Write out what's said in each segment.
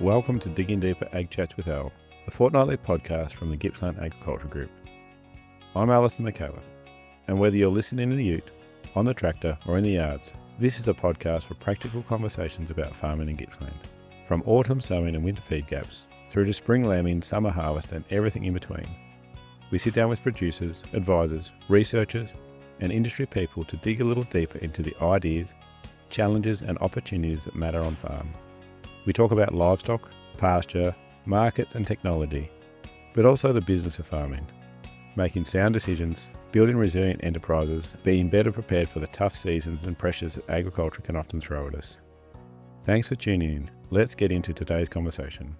Welcome to Digging Deeper Ag Chats with Al, the fortnightly podcast from the Gippsland Agriculture Group. I'm Alister McCallum, and whether you're listening in the ute, on the tractor or in the yards, this is a podcast for practical conversations about farming in Gippsland. From autumn sowing and winter feed gaps, through to spring lambing, summer harvest and everything in between. We sit down with producers, advisors, researchers and industry people to dig a little deeper into the ideas, challenges and opportunities that matter on farm. We talk about livestock, pasture, markets and technology, but also the business of farming, making sound decisions, building resilient enterprises, being better prepared for the tough seasons and pressures that agriculture can often throw at us. Thanks for tuning in. Let's get into today's conversation.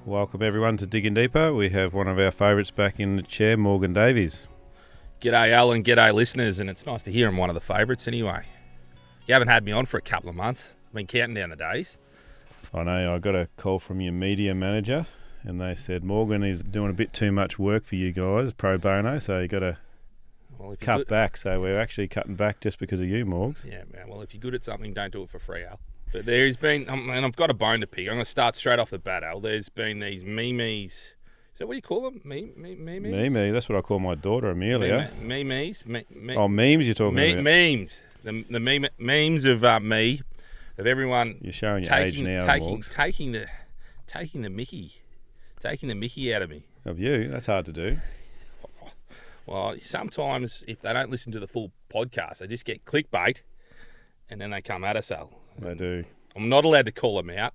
Welcome everyone to Digging Deeper. We have one of our favourites back in the chair, Morgan Davies. G'day Alan, g'day listeners, and it's nice to hear I'm one of the favourites anyway. You haven't had me on for a couple of months. I've been counting down the days. I know, I got a call from your media manager and they said Morgan is doing a bit too much work for you guys, pro bono, so you got to cut back. So we're actually cutting back just because of you, Morgs. Yeah, man. Well, if you're good at something, don't do it for free, Al. But there's been, and I've got a bone to pick. I'm going to start straight off the bat, Al. There's been these memes. Is that what you call them? Memes? Meme, that's what I call my daughter, Amelia. Memes? Oh, memes you're talking about? Memes. The memes of me, of everyone. You're showing your age now, Morgs. Taking the Mickey out of me. Of you? That's hard to do. Well, sometimes if they don't listen to the full podcast, they just get clickbait, and then they come at us, Al. They do. I'm not allowed to call them out.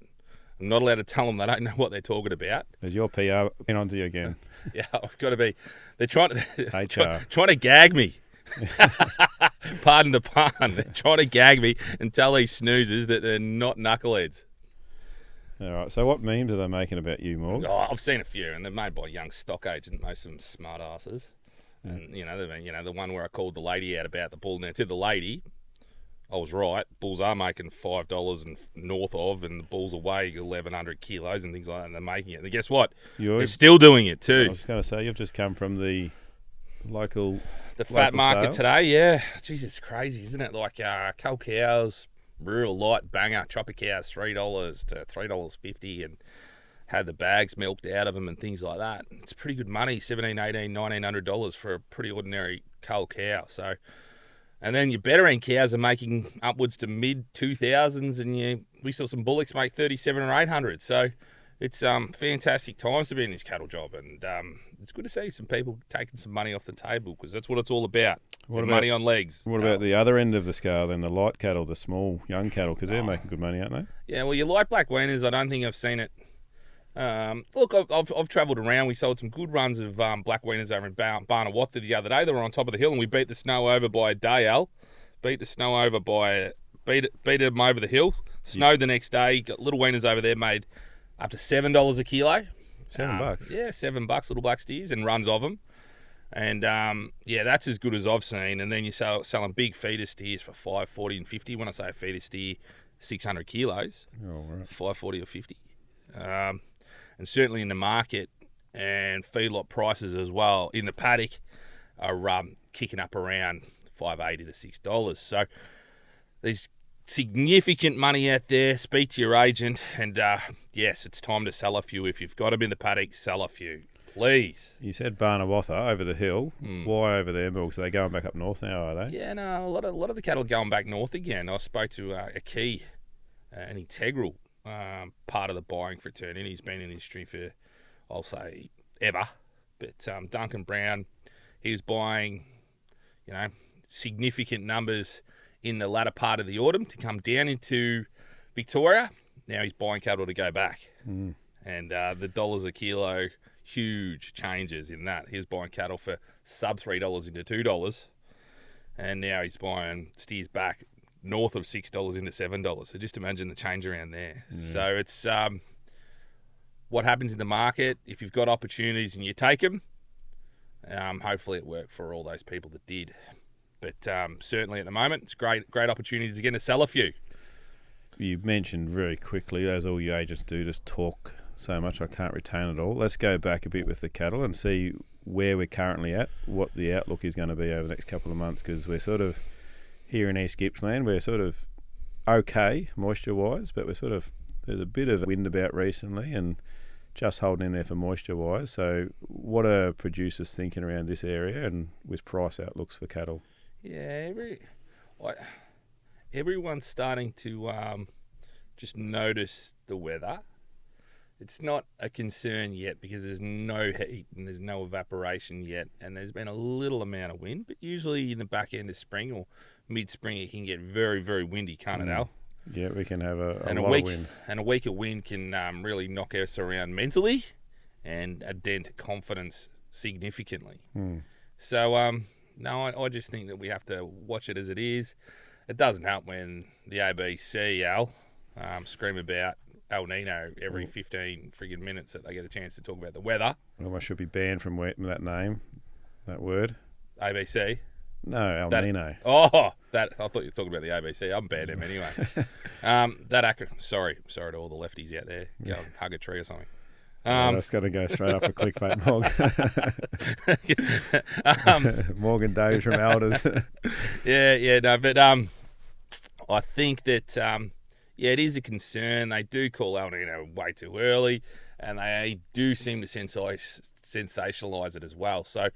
I'm not allowed to tell them they don't know what they're talking about. Is your PR been onto you again? Yeah, I've got to be. They're trying to trying to gag me. Pardon the pun. They're trying to gag me and tell these snoozers that they're not knuckleheads. All right. So what memes are they making about you, Morgs? Oh, I've seen a few, and they're made by young stock agents, most of them smart asses. And the one where I called the lady out about the bull. Now to the lady, I was right. Bulls are making $5 and north of, and the bulls away 1,100 kilos and things like that, and they're making it. And guess what? They're still doing it too. I was going to say, you've just come from the local fat market sale. today. Yeah, geez, it's crazy, isn't it? Like cull cows, real light banger, chopper cows, $3 to $3.50, and had the bags milked out of them and things like that. It's pretty good money, $1,700, $1,800, $1,900 for a pretty ordinary cull cow. So. And then your better end cows are making upwards to mid 2000s, and we saw some bullocks make 37 or 800. So it's fantastic times to be in this cattle job, and it's good to see some people taking some money off the table, because that's what it's all about. Money on legs. What about the other end of the scale then, the light cattle, the small young cattle, because they're making good money, aren't they? Yeah, well, your light black weaners, I don't think I've seen it. Look, I've travelled around. We sold some good runs of black weaners over in Banter the other day. They were on top of the hill, and we beat the snow over by a day, Al. Beat them over the hill. Snowed the next day. Got little weaners over there, made up to $7 a kilo. $7? Yeah, $7, little black steers, and runs of them. And that's as good as I've seen. And then you're selling big feeder steers for $5.40 and $50. When I say a feeder steer, 600 kilos. Oh, right. $5.40 or $50. And certainly in the market, and feedlot prices as well in the paddock are kicking up around $5.80 to $6. So there's significant money out there. Speak to your agent, and yes, it's time to sell a few. If you've got them in the paddock, sell a few, please. You said Banter over the hill. Why over there, Milks? Are they going back up north now, are they? Yeah, no, a lot of the cattle are going back north again. I spoke to a key, an integral part of the buying fraternity. He's been in the industry for, I'll say, ever. But Duncan Brown, he was buying, significant numbers in the latter part of the autumn to come down into Victoria. Now he's buying cattle to go back. And the dollars a kilo, huge changes in that. He was buying cattle for sub $3 into $2. And now he's buying steers back north of $6 into $7. So just imagine the change around there. So it's what happens in the market. If you've got opportunities and you take them, hopefully it worked for all those people that did. But certainly at the moment, it's great opportunities again to sell a few. You mentioned very quickly, as all you agents do, just talk so much I can't retain it all. Let's go back a bit with the cattle and see where we're currently at, what the outlook is going to be over the next couple of months, because we're sort of here in East Gippsland, we're sort of okay moisture-wise, but there's a bit of wind about recently and just holding in there for moisture-wise. So what are producers thinking around this area and with price outlooks for cattle? Yeah, everyone's starting to just notice the weather. It's not a concern yet because there's no heat and there's no evaporation yet, and there's been a little amount of wind. But usually in the back end of spring or mid-spring, it can get very, very windy, can't it, Al? Yeah, we can have a lot of wind. And a week of wind can really knock us around mentally and dent confidence significantly. So, no, I just think that we have to watch it as it is. It doesn't help when the ABC, Al, scream about El Nino every 15 friggin' minutes that they get a chance to talk about the weather. Well, I should be banned from that name, that word. ABC? No, El Nino. Oh, I thought you were talking about the ABC. I'm banned him anyway. Sorry to all the lefties out there. Go and hug a tree or something. That's going to go straight up for clickbait, Morgan Davies from Elders. But I think that it is a concern. They do call El Nino way too early, and they do seem to sensationalise it as well. So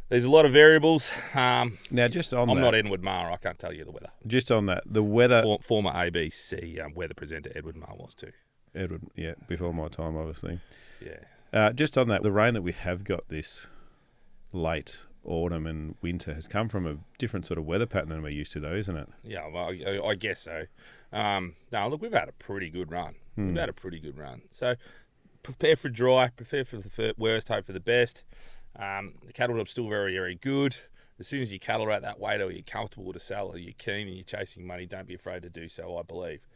there's a lot of variables. Now, just on I'm that, not Edward Marr. I can't tell you the weather. Just on that, the weather. Former ABC weather presenter Edward Marr was too. Edward, yeah, before my time, obviously. Yeah. Just on that, the rain that we have got this late autumn and winter has come from a different sort of weather pattern than we're used to, though, isn't it? Yeah, well, I guess so. No, look, we've had a pretty good run. So prepare for dry, prepare for the worst, hope for the best. The cattle are still very, very good. As soon as your cattle are at that weight or you're comfortable to sell or you're keen and you're chasing money, don't be afraid to do so, I believe.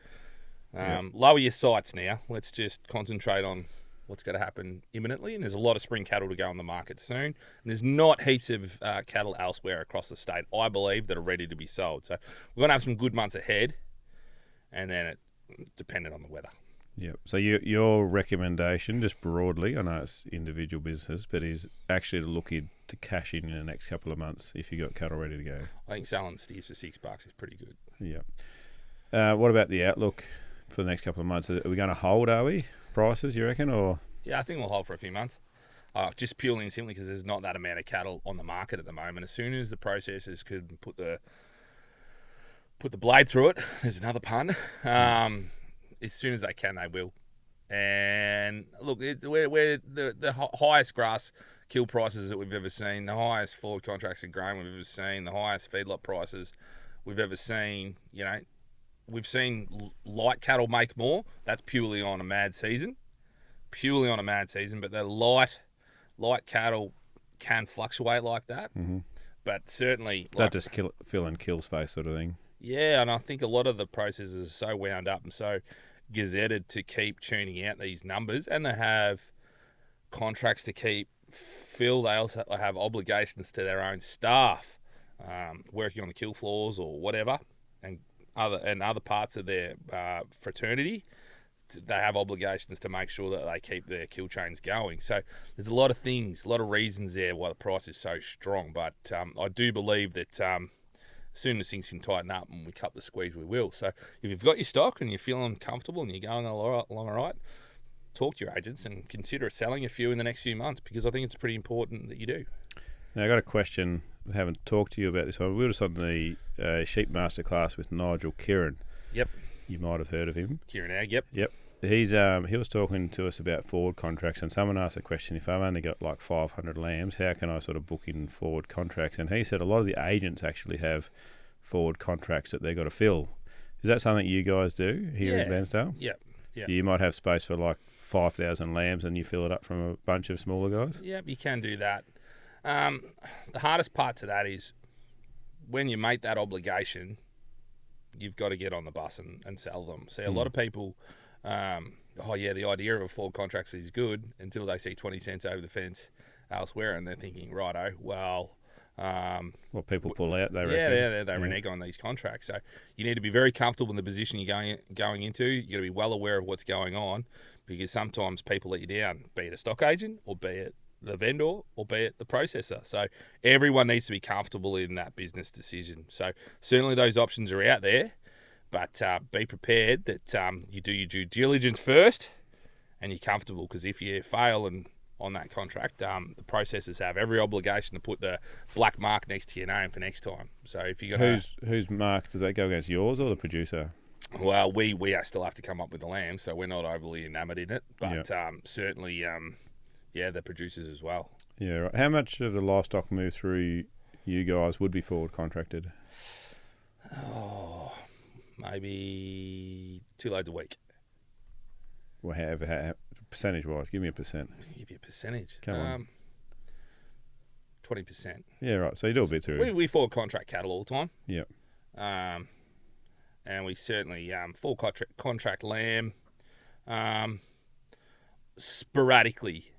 Lower your sights now. Let's just concentrate on what's going to happen imminently. And there's a lot of spring cattle to go on the market soon. And there's not heaps of cattle elsewhere across the state, I believe, that are ready to be sold. So we're going to have some good months ahead. And then it's dependent on the weather. Yeah. So your recommendation, just broadly, I know it's individual business, but is actually to look to cash in the next couple of months if you got cattle ready to go. I think selling steers for $6 is pretty good. Yeah. What about the outlook for the next couple of months? Are we going to hold, are we, prices, you reckon? Or yeah, I think we'll hold for a few months. Just purely and simply because there's not that amount of cattle on the market at the moment. As soon as the processors could put the blade through it, there's another pun. As soon as they can, they will. And look, we're the highest grass kill prices that we've ever seen, the highest forward contracts in grain we've ever seen, the highest feedlot prices we've ever seen. You know, we've seen light cattle make more. That's purely on a mad season. But the light cattle can fluctuate like that. Mm-hmm. But certainly, that just fill and kill space sort of thing. Yeah, and I think a lot of the processors are so wound up and so gazetted to keep tuning out these numbers, and they have contracts to keep fill. They also have obligations to their own staff working on the kill floors or whatever, and other parts of their fraternity. They have obligations to make sure that they keep their kill chains going. So there's a lot of things, a lot of reasons there why the price is so strong. But I do believe that as soon as things can tighten up and we cut the squeeze, we will. So if you've got your stock and you're feeling comfortable and you're going along all right, talk to your agents and consider selling a few in the next few months, because I think it's pretty important that you do. Now, I got a question. I haven't talked to you about this one. We were just on the sheep masterclass with Nigel Kieran. Yep. You might have heard of him. Kieran Ag, yep. Yep. He was talking to us about forward contracts, and someone asked a question: if I've only got like 500 lambs, how can I sort of book in forward contracts? And he said a lot of the agents actually have forward contracts that they've got to fill. Is that something you guys do here in Bairnsdale? Yep. So you might have space for like 5,000 lambs and you fill it up from a bunch of smaller guys? Yep, you can do that. The hardest part to that is when you make that obligation, you've got to get on the bus and sell them. See, a lot of people, the idea of a forward contract is good until they see 20 cents over the fence elsewhere, and they're thinking, righto, well... people pull out, they reckon. They renege on these contracts. So you need to be very comfortable in the position you're going into. You've got to be well aware of what's going on, because sometimes people let you down, be it a stock agent or be it the vendor or be it the processor. So everyone needs to be comfortable in that business decision. So certainly those options are out there, But be prepared that you do your due diligence first and you're comfortable, because if you fail on that contract, the processors have every obligation to put the black mark next to your name for next time. So if you're going to... Whose mark? Does that go against yours or the producer? Well, we still have to come up with the lamb, so we're not overly enamoured in it. But certainly, the producers as well. Yeah, right. How much of the livestock move through you guys would be forward contracted? Oh, maybe 2 loads a week. Well, how percentage-wise, give me a percent. Give you a percentage. Come on. 20%. Yeah, right. So you do a bit too. We forward contract cattle all the time. Yeah. And we certainly full contract lamb. Sporadically,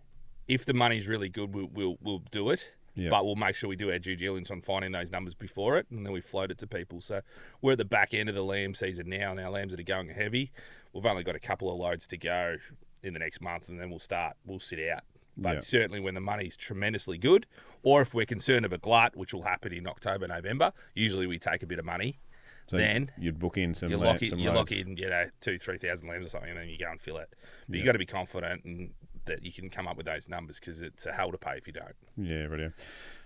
if the money's really good, we'll do it. Yeah. But we'll make sure we do our due diligence on finding those numbers before it, and then we float it to people. So we're at the back end of the lamb season now, and our lambs that are going heavy, we've only got a couple of loads to go in the next month, and then we'll sit out. But certainly when the money's tremendously good, or if we're concerned of a glut, which will happen in October, November, usually we take a bit of money. So then you'd book in some you loads. lock in 2,000-3,000 lambs or something, and then you go and fill it. But you've got to be confident that you can come up with those numbers, because it's a hell to pay if you don't. Yeah, right.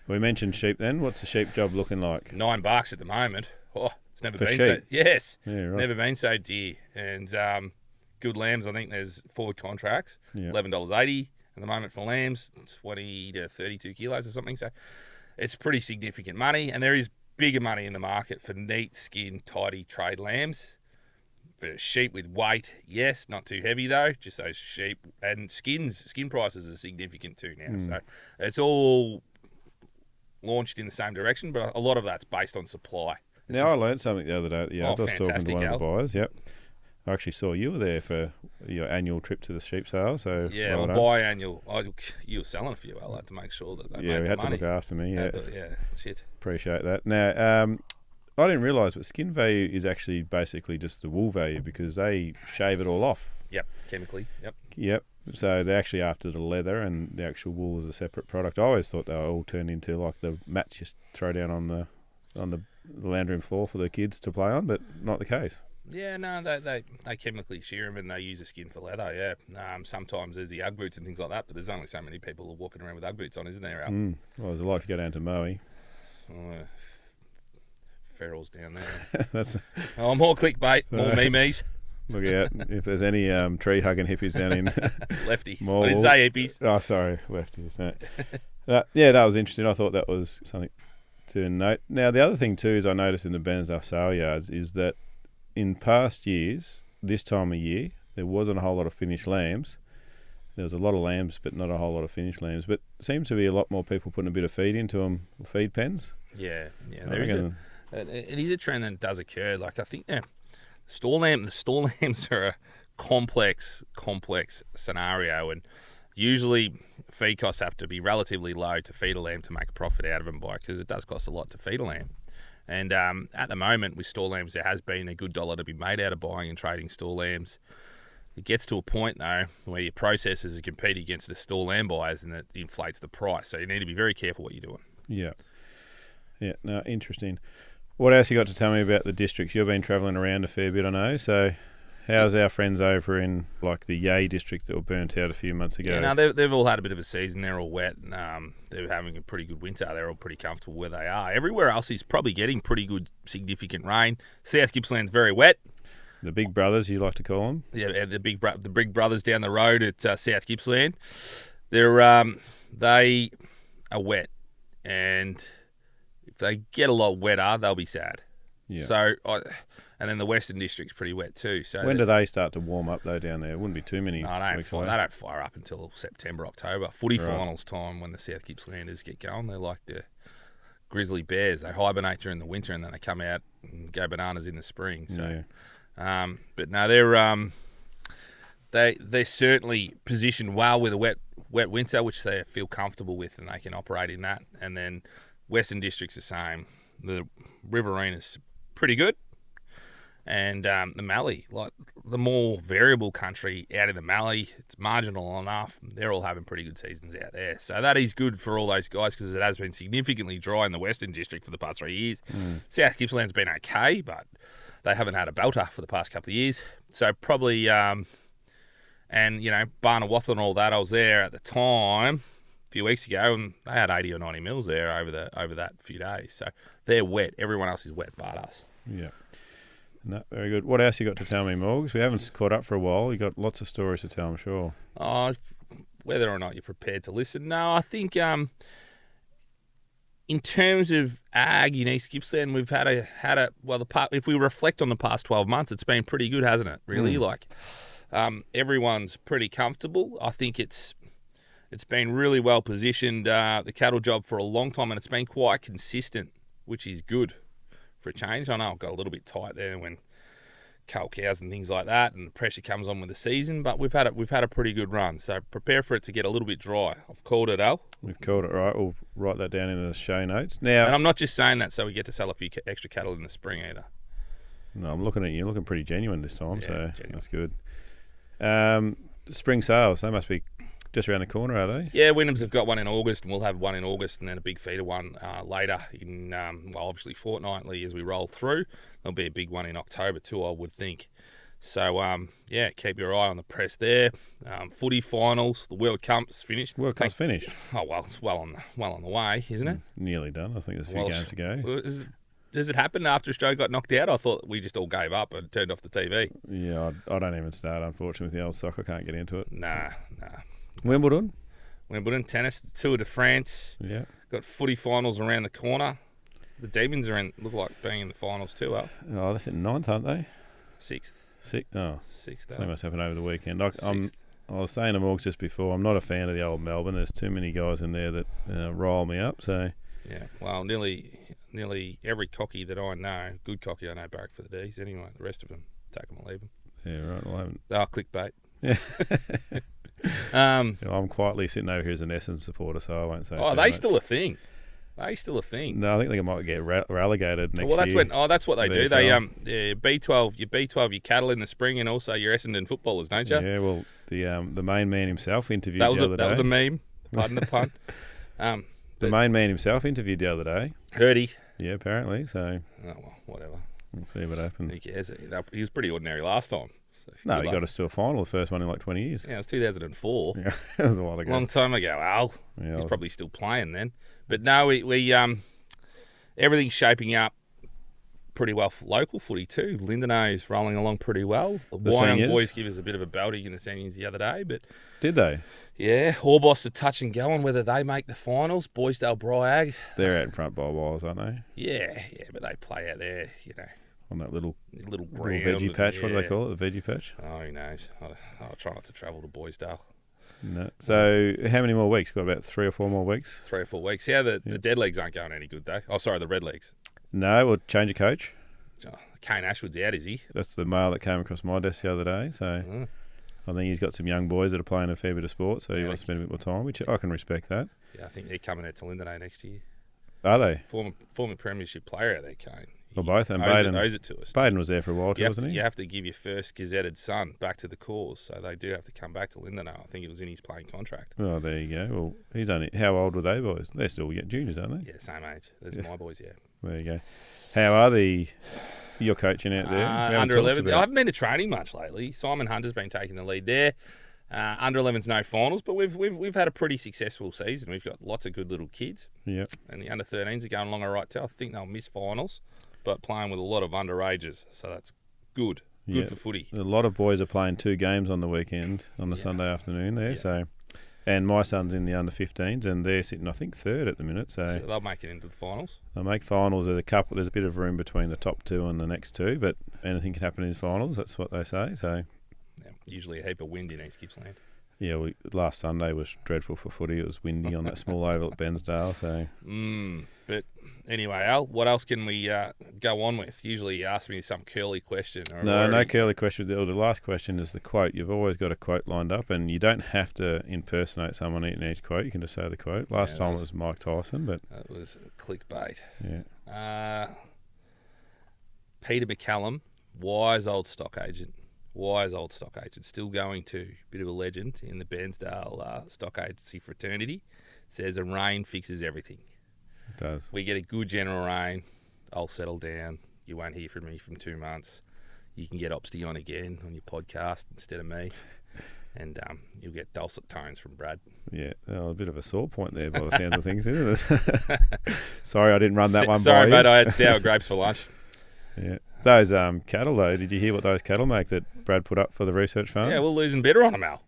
We mentioned sheep then. What's the sheep job looking like? $9 at the moment. Oh, it's never For been sheep? so. Yes, Yeah, right. never been so dear. And good lambs, I think there's forward contracts, $11.80 at the moment for lambs, 20 to 32 kilos or something. So it's pretty significant money, and there is bigger money in the market for neat, skin, tidy trade lambs. For sheep with weight, yes, not too heavy though, just those sheep. And skin prices are significant too now. So it's all launched in the same direction, but a lot of that's based on supply. Now, I learned something the other day at the yard. I was talking to one of the buyers. Yep. I actually saw you were there for your annual trip to the sheep sale. So yeah, well, biannual. You were selling a few. I like to make sure that they made we had the money. to look after me. Yeah, shit. Appreciate that. Now, I didn't realise, but skin value is actually basically just the wool value, because they shave it all off. Yep, chemically. Yep. So they're actually after the leather, and the actual wool is a separate product. I always thought they were all turned into like the mats you throw down on the lounge room floor for the kids to play on, but not the case. Yeah, no, they chemically shear them, and they use the skin for leather, yeah. Sometimes there's the Ugg boots and things like that, but there's only so many people walking around with Ugg boots on, isn't there, Al? Well, there's a lot if you go down to Moe. Ferals down there. More clickbait, more memes. Look out if there's any tree-hugging hippies down in Lefties. I didn't say hippies. Oh, sorry, lefties. No. That was interesting. I thought that was something to note. Now, the other thing too is I noticed in the Bairnsdale sale yards is that in past years, this time of year, there wasn't a whole lot of finished lambs. There was a lot of lambs, but not a whole lot of finished lambs. But seems to be a lot more people putting a bit of feed into them, feed pens. Yeah. It is a trend that does occur. Like, I think the store lambs are a complex scenario, and usually feed costs have to be relatively low to feed a lamb to make a profit out of them, because it does cost a lot to feed a lamb. And at the moment with store lambs, there has been a good dollar to be made out of buying and trading store lambs. It gets to a point though where your processors compete against the store lamb buyers, and it inflates the price. So you need to be very careful what you're doing. Yeah. No, interesting. What else you got to tell me about the districts? You've been travelling around a fair bit, I know. So how's our friends over in like the Yea district that were burnt out a few months ago? Yeah, no, they've all had a bit of a season. They're all wet. They're having a pretty good winter. They're all pretty comfortable where they are. Everywhere else is probably getting pretty good, significant rain. South Gippsland's very wet. The big brothers, you like to call them? Yeah, the big brothers down the road at South Gippsland. They are wet, and if they get a lot wetter, they'll be sad. Yeah. So, and then the Western District's pretty wet too. So when do they start to warm up though down there? It wouldn't be too many. No, they don't fire up until September, October. Footy finals time when the South Gippslanders get going. They're like the grizzly bears. They hibernate during the winter, and then they come out and go bananas in the spring. So, but no, they're certainly positioned well with a wet winter, which they feel comfortable with, and they can operate in that. And then Western District's the same. The Riverina's pretty good. And the Mallee, like the more variable country out in the Mallee, it's marginal enough. They're all having pretty good seasons out there. So that is good for all those guys, because it has been significantly dry in the Western District for the past 3 years. South Gippsland's been okay, but they haven't had a belter for the past couple of years. So probably, and, Barnawath and all that, I was there at the time a few weeks ago, and they had 80 or 90 mils there over that few days. So they're wet. Everyone else is wet but us. Yeah. No, very good. What else you got to tell me, Morgs? We haven't caught up for a while. You got lots of stories to tell, I'm sure. Oh, whether or not you're prepared to listen. No, I think in terms of ag in East Gippsland, we've had a if we reflect on the past 12 months, it's been pretty good, hasn't it? Really, everyone's pretty comfortable. I think it's been really well positioned, the cattle job, for a long time, and it's been quite consistent, which is good for a change. I know it got a little bit tight there when cull cows and things like that, and the pressure comes on with the season. But we've had a pretty good run, so prepare for it to get a little bit dry. I've called it, Al. We've called it, right. We'll write that down in the show notes now. And I'm not just saying that so we get to sell a few extra cattle in the spring either. No, I'm looking at you. You're looking pretty genuine this time, Yeah, so genuine. that's good. Spring sales, they must be just around the corner, are they? Yeah, Wynnums have got one in August, and we'll have one in August, and then a big feeder one later in, obviously fortnightly as we roll through. There'll be a big one in October too, I would think. So, keep your eye on the press there. Footy finals, the World Cup's finished. World Cup's finished. Oh, well, it's well on the way, isn't it? Nearly done. I think there's a few games to go. Does it happen after Australia got knocked out? I thought we just all gave up and turned off the TV. Yeah, I don't even start, unfortunately, with the old soccer. I can't get into it. Nah. Wimbledon, tennis, the Tour de France. Yeah. Got footy finals around the corner. The Demons look like being in the finals too, Al. Oh, that's in ninth, aren't they? Sixth. Sixth. Al. So must happen over the weekend. I Sixth. was saying to Morgs just before, I'm not a fan of the old Melbourne. There's too many guys in there that rile me up. So Yeah, well, nearly every cocky that I know, good cocky I know, barrack for the D's anyway. The rest of them, take them or leave them. Yeah, right. Well, I haven't. Oh, clickbait. Yeah. Um, I'm quietly sitting over here as an Essendon supporter, so I won't say. oh, too are they much. still a thing? No, I think they might get relegated next Well, that's year. that's what they do. VFL. They B12 your cattle in the spring, and also your Essendon footballers, don't you? Yeah, well, the main man himself interviewed that was the other day. That was a meme. Pardon the pun. The main man himself interviewed the other day. Heard he. Yeah, apparently. So Oh well, whatever. we'll see what happens. Who cares? He was pretty ordinary last time. So No, good he luck. got us to a final, the first one in like 20 years. Yeah, it was 2004. Yeah, that was a while ago. Long time ago, Al. Yeah, He's probably still playing then. But no, we everything's shaping up pretty well for local footy too. Lindenau's rolling along pretty well. The Wyong seniors? boys give us a bit of a belting in the seniors the other day, but Did they? yeah, Horboss are touch and go on whether they make the finals. Boysdale Bryag. They're out in front by wires, aren't they? Yeah, but they play out there, On that little ground. veggie patch. Yeah. What do they call it? The veggie patch? Oh, who knows? I'll try not to travel to Boysdale. No. So how many more weeks? Got about 3 or 4 more weeks? 3 or 4 weeks. Yeah, the dead legs aren't going any good, though. Oh, sorry, the red legs. No, we'll change a coach. Oh, Kane Ashwood's out, is he? That's the mail that came across my desk the other day. So I think he's got some young boys that are playing a fair bit of sport, so he wants to spend a bit more time, which I can respect that. Yeah, I think they're coming out to Lindenau next year. Are they? Former premiership player out there, Kane. Well, both. And owes it to us. Baden was there for a while too, wasn't he? You have to give your first gazetted son back to the cause, so they do have to come back to Lindenau. I think it was in his playing contract. Oh, there you go. Well, he's only... How old were they boys? They're still juniors, aren't they? Yeah, same age. There's Yes. my boys, yeah. There you go. How are you're coaching out there? We haven't Under talked 11. I about- haven't been to training much lately. Simon Hunter's been taking the lead there. Under 11's no finals, but we've had a pretty successful season. We've got lots of good little kids, Yeah. and the under 13s are going along all right too. I think they'll miss finals, but playing with a lot of underages, so that's good. Good Yeah. for footy. A lot of boys are playing 2 games on the weekend, on the Sunday afternoon there. Yeah. So, and my son's in the under 15s, and they're sitting, I think, 3rd at the minute. So they'll make it into the finals. They'll make finals. There's a bit of room between the top 2 and the next 2, but anything can happen in finals. That's what they say. So, Yeah, usually a heap of wind in East Gippsland. yeah, last Sunday was dreadful for footy. It was windy on that small oval at Bensdale. So, But anyway, Al, what else can we go on with? Usually you ask me some curly question. Or no curly question. The last question is the quote. You've always got a quote lined up, and you don't have to impersonate someone in each quote. You can just say the quote. Last time it was Mike Tyson, but That was clickbait. yeah. Peter McCallum, wise old stock agent. Still going to. Bit of a legend in the Bairnsdale stock agency fraternity. Says a rain fixes everything. It does. We get a good general rain, I'll settle down. you won't hear from me from 2 months. You can get Opsty on again on your podcast instead of me. And you'll get dulcet tones from Brad. Yeah, a bit of a sore point there by the sounds of things, isn't it? Sorry, I didn't run that one by Sorry, you. mate, I had sour grapes for lunch. Yeah. Those cattle, though, did you hear what those cattle make that Brad put up for the research farm? Yeah, we're losing better on them, Al.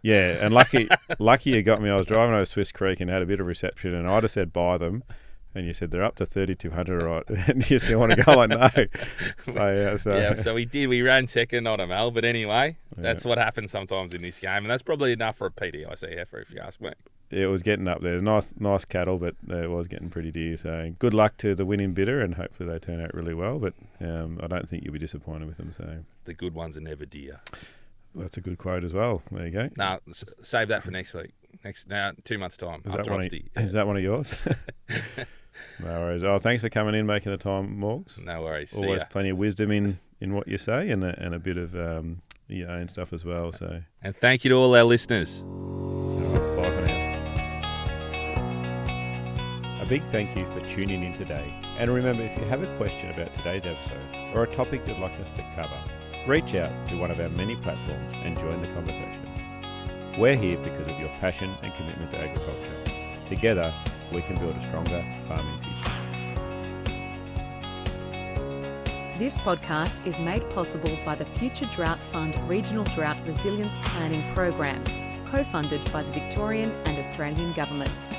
Yeah, and lucky you got me. I was driving over Swiss Creek and had a bit of reception, and I just said buy them. And you said they're up to 3,200, right? And you still want to go? Like, no. So we did. We ran second on them, Al. But anyway, that's what happens sometimes in this game. And that's probably enough for a PDIC heifer, if you ask me. It was getting up there. Nice cattle, but it was getting pretty dear. So good luck to the winning bidder, and hopefully they turn out really well. But I don't think you'll be disappointed with them. So the good ones are never dear. That's a good quote as well. There you go. No, save that for next week. 2 months' time. Is that one of yours? No worries. Oh, thanks for coming in, making the time, Morgs. No worries. Always plenty of wisdom in what you say, and a bit of your own stuff as well. So. And thank you to all our listeners. Bye for now. A big thank you for tuning in today. And remember, if you have a question about today's episode or a topic you'd like us to cover, reach out to one of our many platforms and join the conversation. We're here because of your passion and commitment to agriculture. Together, we can build a stronger farming future. This podcast is made possible by the Future Drought Fund Regional Drought Resilience Planning Program, co-funded by the Victorian and Australian governments.